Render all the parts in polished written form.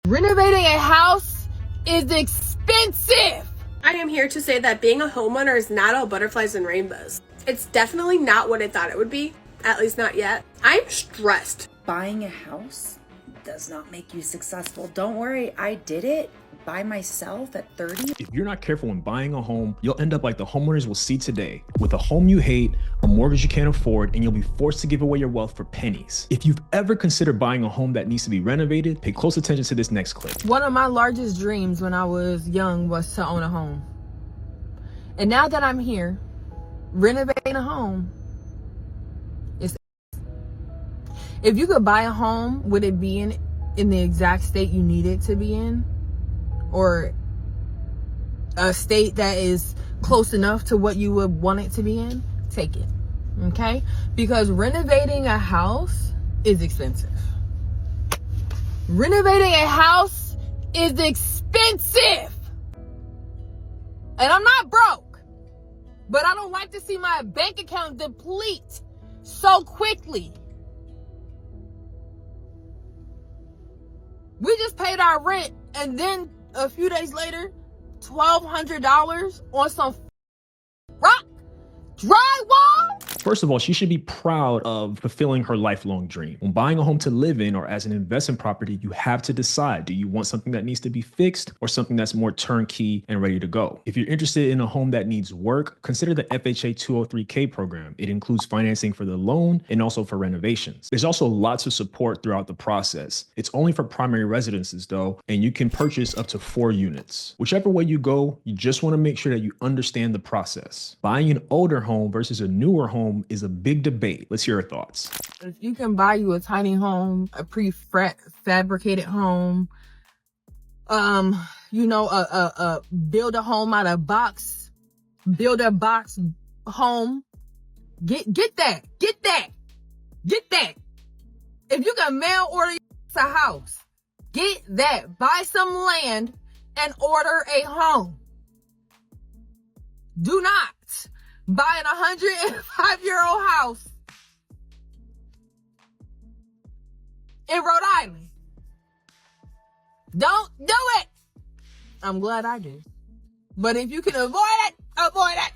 Renovating a house is expensive. I am here to say that being a homeowner is not all butterflies and rainbows. It's definitely not what I thought it would be, at least not yet. I'm stressed. Buying a house does not make you successful. Don't worry, I did it by myself at 30. If you're not careful when buying a home, you'll end up like the homeowners we'll see today, with a home you hate, a mortgage you can't afford, and you'll be forced to give away your wealth for pennies. If you've ever considered buying a home that needs to be renovated, pay close attention to this next clip. One of my largest dreams when I was young was to own a home. And now that I'm here, renovating a home is... If you could buy a home, would it be in the exact state you need it to be in? Or a state that is close enough to what you would want it to be in? Take it, okay? Because renovating a house is expensive. Renovating a house is expensive. And I'm not broke, but I don't like to see my bank account deplete so quickly. We just paid our rent, and then a few days later, $1,200 on some rock drywall? First of all, she should be proud of fulfilling her lifelong dream. When buying a home to live in or as an investment property, you have to decide, do you want something that needs to be fixed or something that's more turnkey and ready to go? If you're interested in a home that needs work, consider the FHA 203K program. It includes financing for the loan and also for renovations. There's also lots of support throughout the process. It's only for primary residences though, and you can purchase up to 4 units. Whichever way you go, you just want to make sure that you understand the process. Buying an older home versus a newer home is a big debate. Let's hear your thoughts. If you can buy you a tiny home, a prefabricated home, build a home out of box, build a box home, get that. If you can mail order a house, get that. Buy some land and order a home. Do not buy an 105-year-old house in Rhode Island. Don't do it. I'm glad I did. But if you can avoid it, avoid it.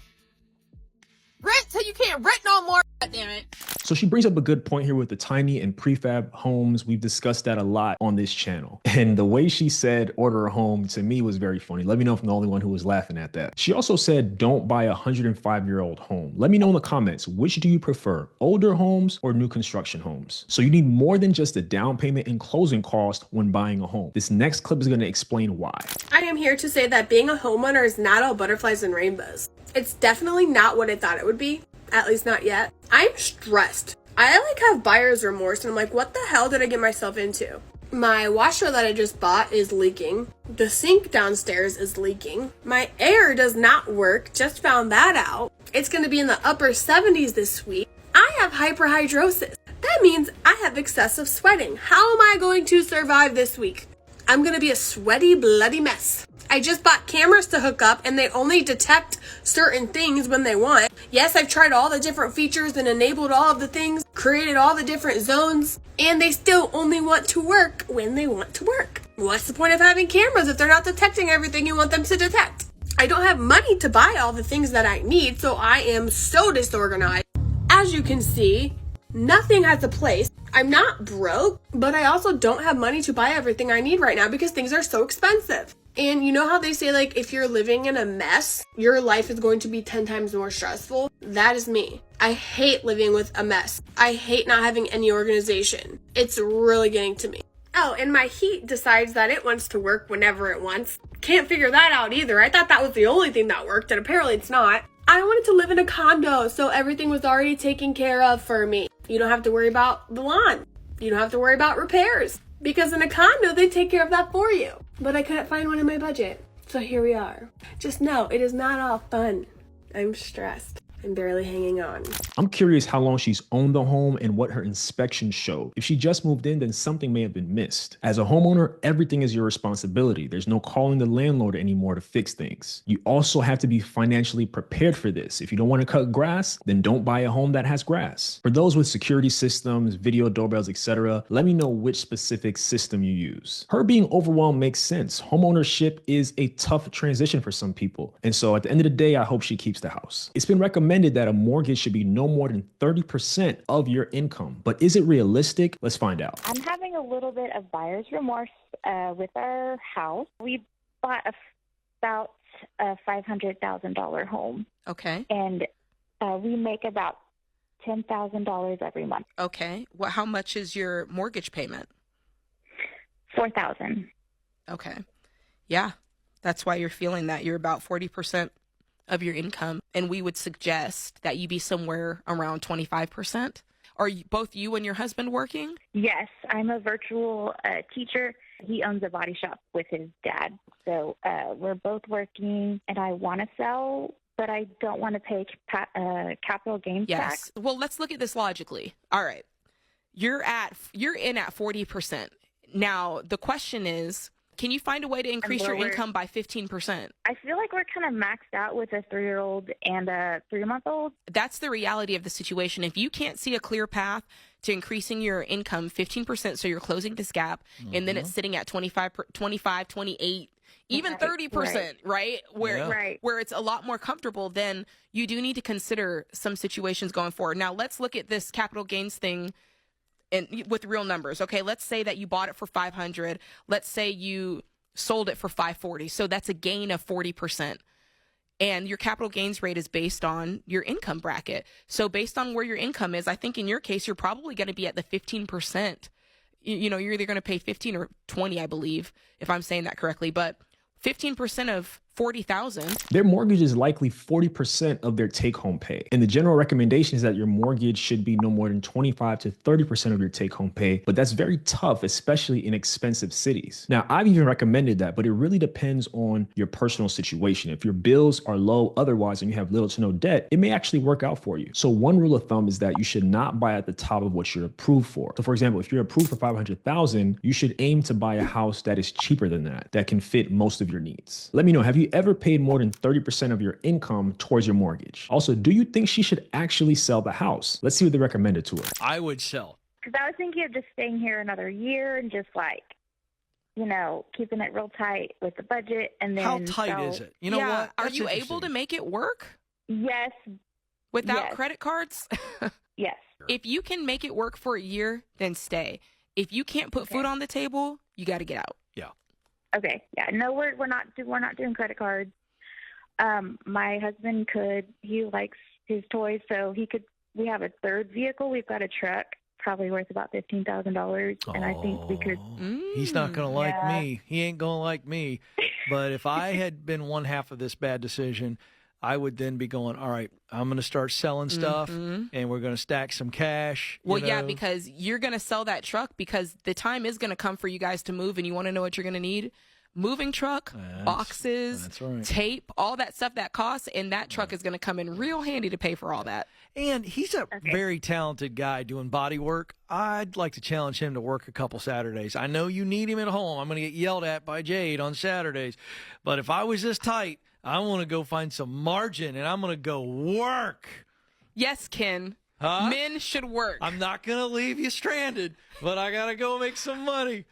Rent till you can't rent no more. God damn it. So she brings up a good point here with the tiny and prefab homes. We've discussed that a lot on this channel. And the way she said order a home to me was very funny. Let me know if I'm the only one who was laughing at that. She also said don't buy a 105-year-old home. Let me know in the comments, which do you prefer, older homes or new construction homes? So you need more than just a down payment and closing cost when buying a home. This next clip is going to explain why. I am here to say that being a homeowner is not all butterflies and rainbows. It's definitely not what I thought it would be, at least not yet. I'm stressed. I have buyer's remorse and I'm like, what the hell did I get myself into? My washer that I just bought is leaking. The sink downstairs is leaking. My air does not work, just found that out. It's gonna be in the upper 70s this week. I have hyperhidrosis. That means I have excessive sweating. How am I going to survive this week? I'm gonna be a sweaty, bloody mess. I just bought cameras to hook up and they only detect certain things when they want. Yes, I've tried all the different features and enabled all of the things, created all the different zones, and they still only want to work when they want to work. What's the point of having cameras if they're not detecting everything you want them to detect? I don't have money to buy all the things that I need, so I am so disorganized. As you can see, nothing has a place. I'm not broke, but I also don't have money to buy everything I need right now because things are so expensive. And you know how they say, like, if you're living in a mess, your life is going to be 10 times more stressful? That is me. I hate living with a mess. I hate not having any organization. It's really getting to me. Oh, and my heat decides that it wants to work whenever it wants. Can't figure that out either. I thought that was the only thing that worked, and apparently it's not. I wanted to live in a condo, so everything was already taken care of for me. You don't have to worry about the lawn. You don't have to worry about repairs. Because in a condo, they take care of that for you. But I couldn't find one in my budget. So here we are. Just know, it is not all fun. I'm stressed. I'm barely hanging on. I'm curious how long she's owned the home and what her inspection showed. If she just moved in, then something may have been missed. As a homeowner, everything is your responsibility. There's no calling the landlord anymore to fix things. You also have to be financially prepared for this. If you don't want to cut grass, then don't buy a home that has grass. For those with security systems, video doorbells, etc., let me know which specific system you use. Her being overwhelmed makes sense. Homeownership is a tough transition for some people. And so at the end of the day, I hope she keeps the house. It's been recommended that a mortgage should be no more than 30% of your income. But is it realistic? Let's find out. I'm having a little bit of buyer's remorse with our house. We bought about a $500,000 home. Okay. And we make about $10,000 every month. Okay. Well, how much is your mortgage payment? $4,000. Okay. Yeah. That's why you're feeling that. You're about 40% of your income. And we would suggest that you be somewhere around 25%. Are you, both you and your husband working? Yes, I'm a virtual teacher. He owns a body shop with his dad. So we're both working, and I want to sell, but I don't want to pay capital gains tax. Yes. Well, let's look at this logically. All right. You're in at 40%. Now, the question is, can you find a way to increase your income by 15%? I feel like we're kind of maxed out with a 3-year-old and a 3-month-old. That's the reality of the situation. If you can't see a clear path to increasing your income 15%, so you're closing this gap, and then it's sitting at 25, 28, even 30%, right? Where it's a lot more comfortable, then you do need to consider some situations going forward. Now, let's look at this capital gains thing and with real numbers. Okay, let's say that you bought it for 500. Let's say you sold it for 540. So that's a gain of 40%. And your capital gains rate is based on your income bracket. So based on where your income is, I think in your case, you're probably going to be at the 15%. You know, you're either going to pay 15 or 20, I believe, if I'm saying that correctly. But 15% of 40,000. Their mortgage is likely 40% of their take-home pay. And the general recommendation is that your mortgage should be no more than 25 to 30% of your take-home pay. But that's very tough, especially in expensive cities. Now, I've even recommended that, but it really depends on your personal situation. If your bills are low otherwise and you have little to no debt, it may actually work out for you. So one rule of thumb is that you should not buy at the top of what you're approved for. So for example, if you're approved for 500,000, you should aim to buy a house that is cheaper than that can fit most of your needs. Let me know, have you ever paid more than 30% of your income towards your mortgage? Also, do you think she should actually sell the house? Let's see what they recommended to her. I would sell. Because I was thinking of just staying here another year and just keeping it real tight with the budget. And then how tight is it? You know what? Are you able to make it work? Yes. Without credit cards? Yes. If you can make it work for a year, then stay. If you can't put food on the table, you got to get out. Yeah. Okay. Yeah. No, we're not doing credit cards. My husband he likes his toys, so we have a third vehicle. We've got a truck, probably worth about $15,000. And I think we could. He's not going to like me. He ain't going to like me. But if I had been one half of this bad decision, I would then be going, all right, I'm going to start selling stuff and we're going to stack some cash. Well, yeah, because you're going to sell that truck because the time is going to come for you guys to move, and you want to know what you're going to need? Moving truck, boxes, tape, all that stuff that costs, and that truck is going to come in real handy to pay for all that. And he's a very talented guy doing body work. I'd like to challenge him to work a couple Saturdays. I know you need him at home. I'm going to get yelled at by Jade on Saturdays. But if I was this tight, I want to go find some margin, and I'm going to go work. Yes, Ken. Huh? Men should work. I'm not going to leave you stranded, but I got to go make some money.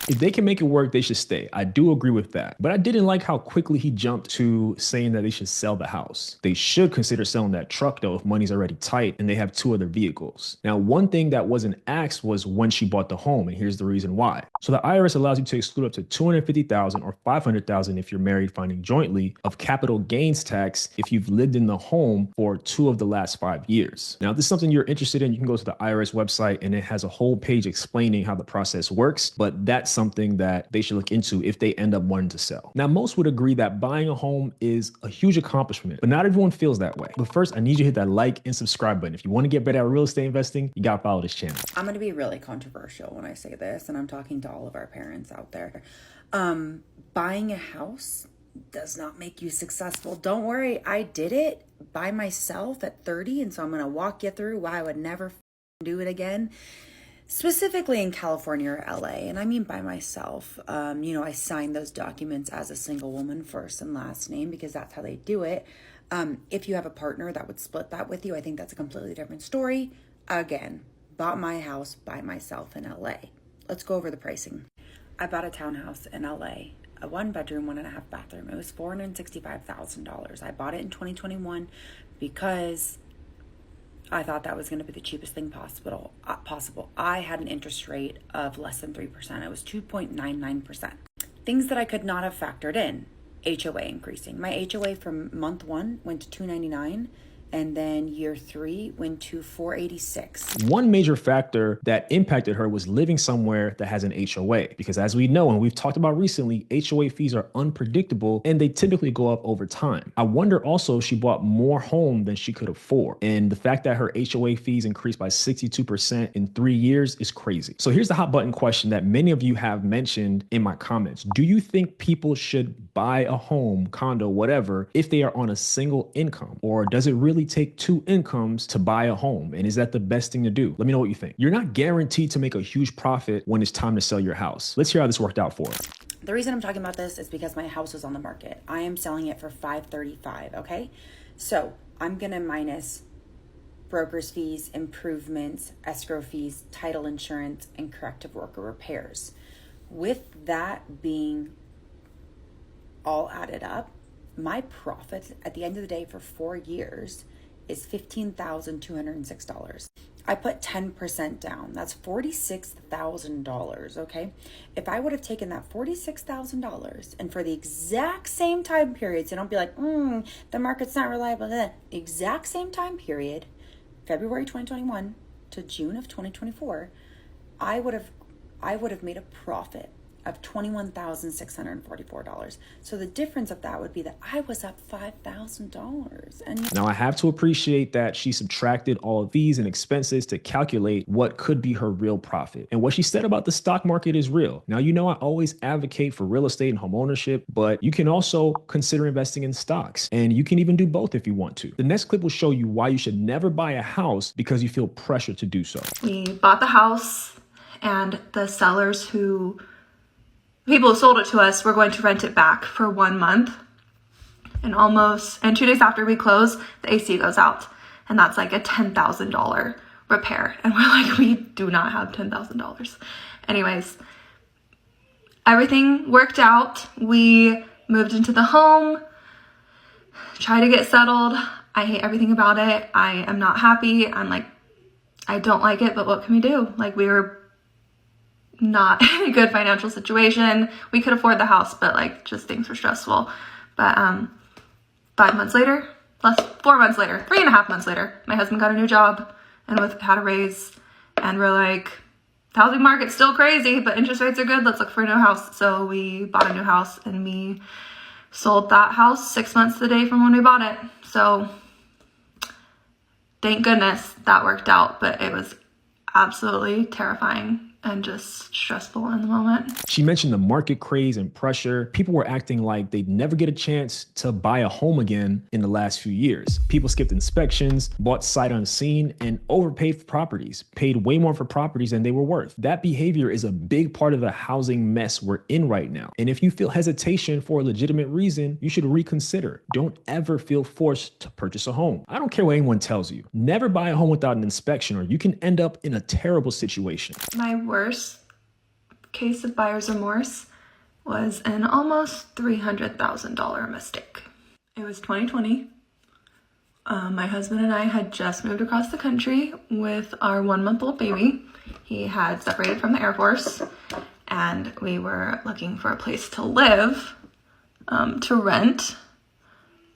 If they can make it work, they should stay. I do agree with that. But I didn't like how quickly he jumped to saying that they should sell the house. They should consider selling that truck, though, if money's already tight and they have 2 other vehicles. Now, one thing that wasn't asked was when she bought the home, and here's the reason why. So the IRS allows you to exclude up to $250,000 or $500,000 if you're married filing jointly of capital gains tax if you've lived in the home for 2 of the last 5 years. Now, if this is something you're interested in, you can go to the IRS website, and it has a whole page explaining how the process works, but that's something that they should look into if they end up wanting to sell. Now, most would agree that buying a home is a huge accomplishment, but not everyone feels that way. But first, I need you to hit that like and subscribe button. If you want to get better at real estate investing, you got to follow this channel. I'm going to be really controversial when I say this, and I'm talking to all of our parents out there. Buying a house does not make you successful. Don't worry, I did it by myself at 30, and so I'm going to walk you through why I would never do it again. Specifically in California or LA, and I mean by myself. I signed those documents as a single woman, first and last name, because that's how they do it. If you have a partner that would split that with you, I think that's a completely different story. Again, bought my house by myself in LA. Let's go over the pricing. I bought a townhouse in LA, a 1-bedroom, 1.5 bathroom. It was $465,000. I bought it in 2021 because I thought that was going to be the cheapest thing possible. I had an interest rate of less than 3%. It was 2.99%. Things that I could not have factored in. HOA increasing. My HOA from month 1 went to $299, and then year 3 went to $486. One major factor that impacted her was living somewhere that has an HOA, because as we know and we've talked about recently, HOA fees are unpredictable and they typically go up over time. I wonder also if she bought more home than she could afford, and the fact that her HOA fees increased by 62% in 3 years is crazy. So here's the hot button question that many of you have mentioned in my comments. Do you think people should buy a home, condo, whatever, if they are on a single income, or does it really take 2 incomes to buy a home? And is that the best thing to do? Let me know what you think. You're not guaranteed to make a huge profit when it's time to sell your house. Let's hear how this worked out for her. The reason I'm talking about this is because my house is on the market. I am selling it for $535,000, okay? So I'm gonna minus broker's fees, improvements, escrow fees, title insurance, and corrective worker repairs. With that being all added up, my profit at the end of the day for 4 years is $15,206. I put 10% down. That's $46,000, okay? If I would have taken that $46,000 and for the exact same time period, so don't be like, the market's not reliable, the exact same time period, February 2021 to June of 2024, I would have made a profit of $21,644. So the difference of that would be that I was up $5,000. And now I have to appreciate that she subtracted all of these and expenses to calculate what could be her real profit. And what she said about the stock market is real. Now, I always advocate for real estate and home ownership, but you can also consider investing in stocks, and you can even do both if you want to. The next clip will show you why you should never buy a house because you feel pressure to do so. We bought the house, and the sellers people who sold it to us were going to rent it back for 1 month, and 2 days after we close, the AC goes out, and that's like a $10,000 repair, and we're like, we do not have $10,000. Anyways, everything worked out. We moved into the home, tried to get settled. I hate everything about it. I am not happy. I don't like it, but what can we do? We were not in a good financial situation. We could afford the house, but just things were stressful. But 4 months later, 3.5 months later, my husband got a new job and had a raise, and we're like, the housing market's still crazy, but interest rates are good. Let's look for a new house. So we bought a new house, and we sold that house 6 months to the day from when we bought it. So thank goodness that worked out, but it was absolutely terrifying and just stressful in the moment. She mentioned the market craze and pressure. People were acting like they'd never get a chance to buy a home again in the last few years. People skipped inspections, bought sight unseen, and overpaid for properties, paid way more for properties than they were worth. That behavior is a big part of the housing mess we're in right now. And if you feel hesitation for a legitimate reason, you should reconsider. Don't ever feel forced to purchase a home. I don't care what anyone tells you. Never buy a home without an inspection, or you can end up in a terrible situation. My worst case of buyer's remorse was an almost $300,000 mistake. It was 2020. My husband and I had just moved across the country with our 1-month-old baby. He had separated from the Air Force, and we were looking for a place to live, to rent.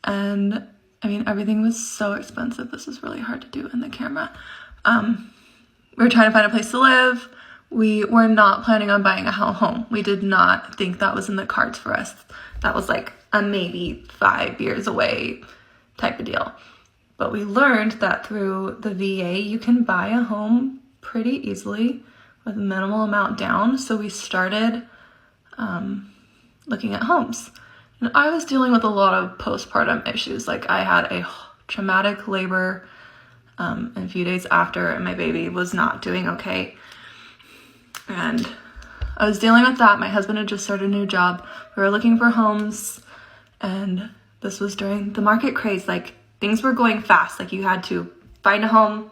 And everything was so expensive. This is really hard to do in the camera. We were trying to find a place to live. We were not planning on buying a home. We did not think that was in the cards for us. That was like a maybe 5 years away type of deal. But we learned that through the VA, you can buy a home pretty easily with a minimal amount down. So we started looking at homes. And I was dealing with a lot of postpartum issues. Like I had a traumatic labor a few days after, and my baby was not doing okay. And I was dealing with that. My husband had just started a new job. We were looking for homes, and this was during the market craze. Like things were going fast. Like you had to find a home,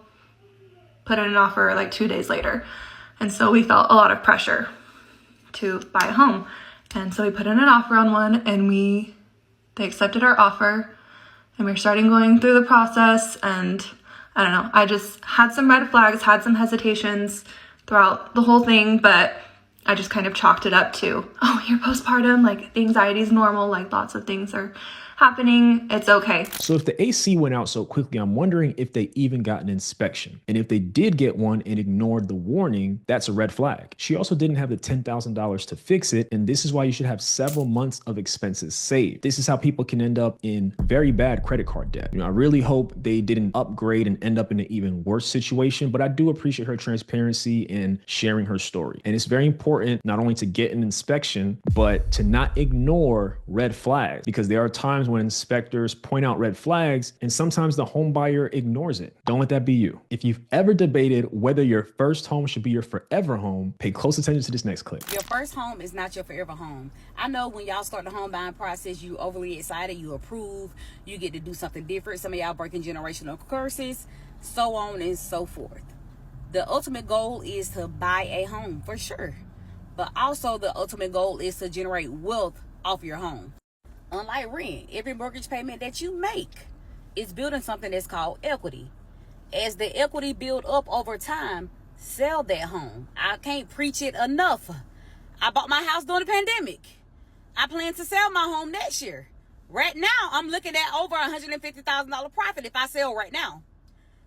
put in an offer like 2 days later. And so we felt a lot of pressure to buy a home. And so we put in an offer on one, and they accepted our offer, and we were starting going through the process. And I don't know, I just had some red flags, had some hesitations throughout the whole thing, but I just kind of chalked it up to, oh, you're postpartum, like the anxiety is normal, like lots of things are happening, it's okay. So if the AC went out so quickly, I'm wondering if they even got an inspection. And if they did get one and ignored the warning, that's a red flag. She also didn't have the $10,000 to fix it. And this is why you should have several months of expenses saved. This is how people can end up in very bad credit card debt. I really hope they didn't upgrade and end up in an even worse situation, but I do appreciate her transparency and sharing her story. And it's very important not only to get an inspection, but to not ignore red flags, because there are times when inspectors point out red flags and sometimes the home buyer ignores it. Don't let that be you. If you've ever debated whether your first home should be your forever home, pay close attention to this next clip. Your first home is not your forever home. I know when y'all start the home buying process, you overly excited, you approve, you get to do something different. Some of y'all breaking generational curses, so on and so forth. The ultimate goal is to buy a home for sure. But also the ultimate goal is to generate wealth off your home. Unlike rent, every mortgage payment that you make is building something that's called equity. As the equity build up over time, sell that home. I can't preach it enough. I bought my house during the pandemic. I plan to sell my home next year. Right now, I'm looking at over $150,000 profit if I sell right now.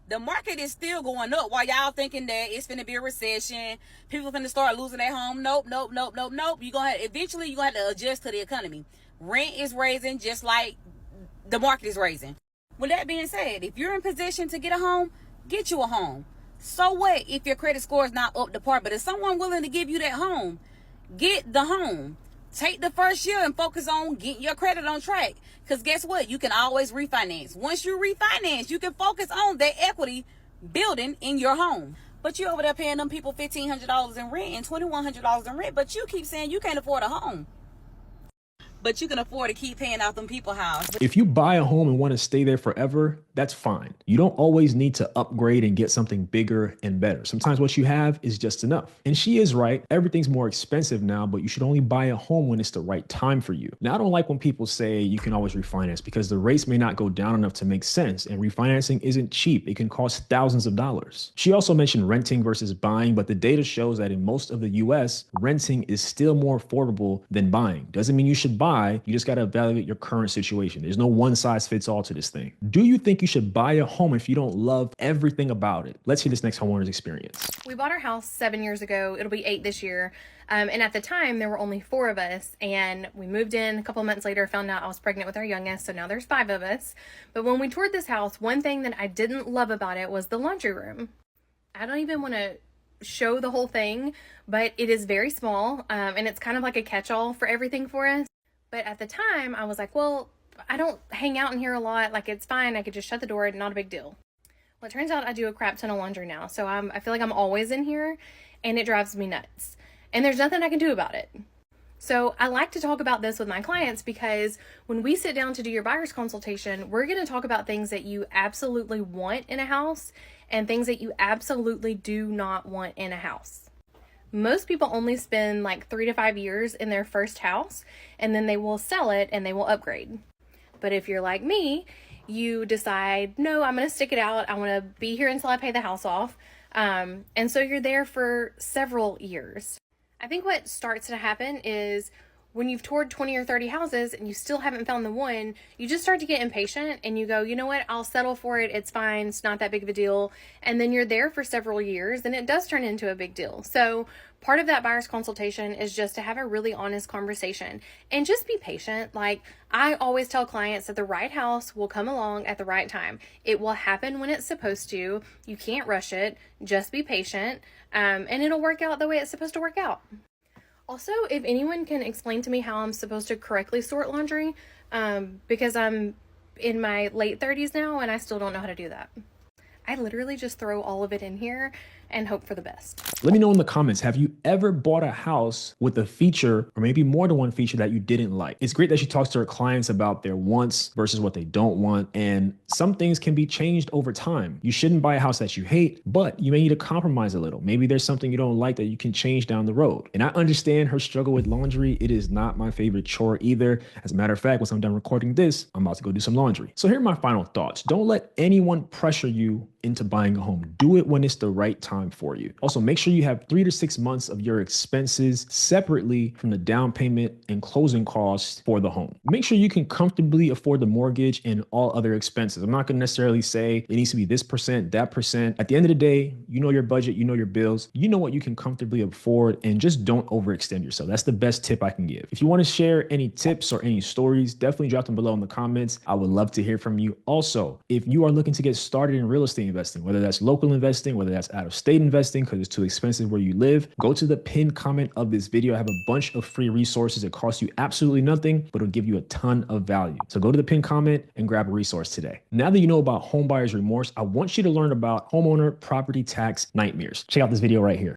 The market is still going up while y'all thinking that it's finna be a recession. People finna start losing their home. Nope. Eventually you're gonna have to adjust to the economy. Rent is raising just like the market is raising. With that being said, if you're in position to get a home, get you a home. So what if your credit score is not up to par? But if someone willing to give you that home, get the home. Take the first year and focus on getting your credit on track. Because guess what? You can always refinance. Once you refinance, you can focus on that equity building in your home. But you over there paying them people $1,500 in rent and $2,100 in rent, but you keep saying you can't afford a home. But you can afford to keep paying out them people's house. If you buy a home and want to stay there forever, that's fine. You don't always need to upgrade and get something bigger and better. Sometimes what you have is just enough. And she is right. Everything's more expensive now, but you should only buy a home when it's the right time for you. Now, I don't like when people say you can always refinance because the rates may not go down enough to make sense. And refinancing isn't cheap. It can cost thousands of dollars. She also mentioned renting versus buying, but the data shows that in most of the US, renting is still more affordable than buying. Doesn't mean you should buy. You just got to evaluate your current situation. There's no one size fits all to this thing. Do you think you should buy a home if you don't love everything about it? Let's hear this next homeowner's experience. We bought our house 7 years ago. It'll be 8 this year. And at the time, there were only 4 of us. And we moved in a couple of months later, found out I was pregnant with our youngest. So now there's 5 of us. But when we toured this house, one thing that I didn't love about it was the laundry room. I don't even want to show the whole thing, but it is very small. And it's kind of like a catch-all for everything for us. But at the time, I was like, well, I don't hang out in here a lot. Like, it's fine. I could just shut the door. Not a big deal. Well, it turns out I do a crap ton of laundry now. So I feel like I'm always in here, and it drives me nuts. And there's nothing I can do about it. So I like to talk about this with my clients because when we sit down to do your buyer's consultation, we're going to talk about things that you absolutely want in a house and things that you absolutely do not want in a house. Most people only spend like 3 to 5 years in their first house, and then they will sell it and they will upgrade. But if you're like me, you decide, no, I'm going to stick it out. I want to be here until I pay the house off. And so you're there for several years. I think what starts to happen is when you've toured 20 or 30 houses and you still haven't found the one, you just start to get impatient and you go, you know what, I'll settle for it. It's fine. It's not that big of a deal. And then you're there for several years and it does turn into a big deal. So part of that buyer's consultation is just to have a really honest conversation and just be patient. Like I always tell clients that the right house will come along at the right time. It will happen when it's supposed to. You can't rush it. Just be patient. And it'll work out the way it's supposed to work out. Also, if anyone can explain to me how I'm supposed to correctly sort laundry, because I'm in my late 30s now and I still don't know how to do that. I literally just throw all of it in here and hope for the best. Let me know in the comments, have you ever bought a house with a feature or maybe more than one feature that you didn't like? It's great that she talks to her clients about their wants versus what they don't want. And some things can be changed over time. You shouldn't buy a house that you hate, but you may need to compromise a little. Maybe there's something you don't like that you can change down the road. And I understand her struggle with laundry. It is not my favorite chore either. As a matter of fact, once I'm done recording this, I'm about to go do some laundry. So here are my final thoughts. Don't let anyone pressure you into buying a home. Do it when it's the right time for you. Also, make sure you have 3 to 6 months of your expenses separately from the down payment and closing costs for the home. Make sure you can comfortably afford the mortgage and all other expenses. I'm not going to necessarily say it needs to be this percent, that percent. At the end of the day, you know your budget, you know your bills, you know what you can comfortably afford, and just don't overextend yourself. That's the best tip I can give. If you want to share any tips or any stories, definitely drop them below in the comments. I would love to hear from you. Also, if you are looking to get started in real estate investing, whether that's local investing, whether that's out of state investing because it's too expensive where you live, go to the pinned comment of this video. I have a bunch of free resources. It costs you absolutely nothing, but it'll give you a ton of value. So go to the pinned comment and grab a resource today. Now that you know about home buyer's remorse, I want you to learn about homeowner property tax nightmares. Check out this video right here.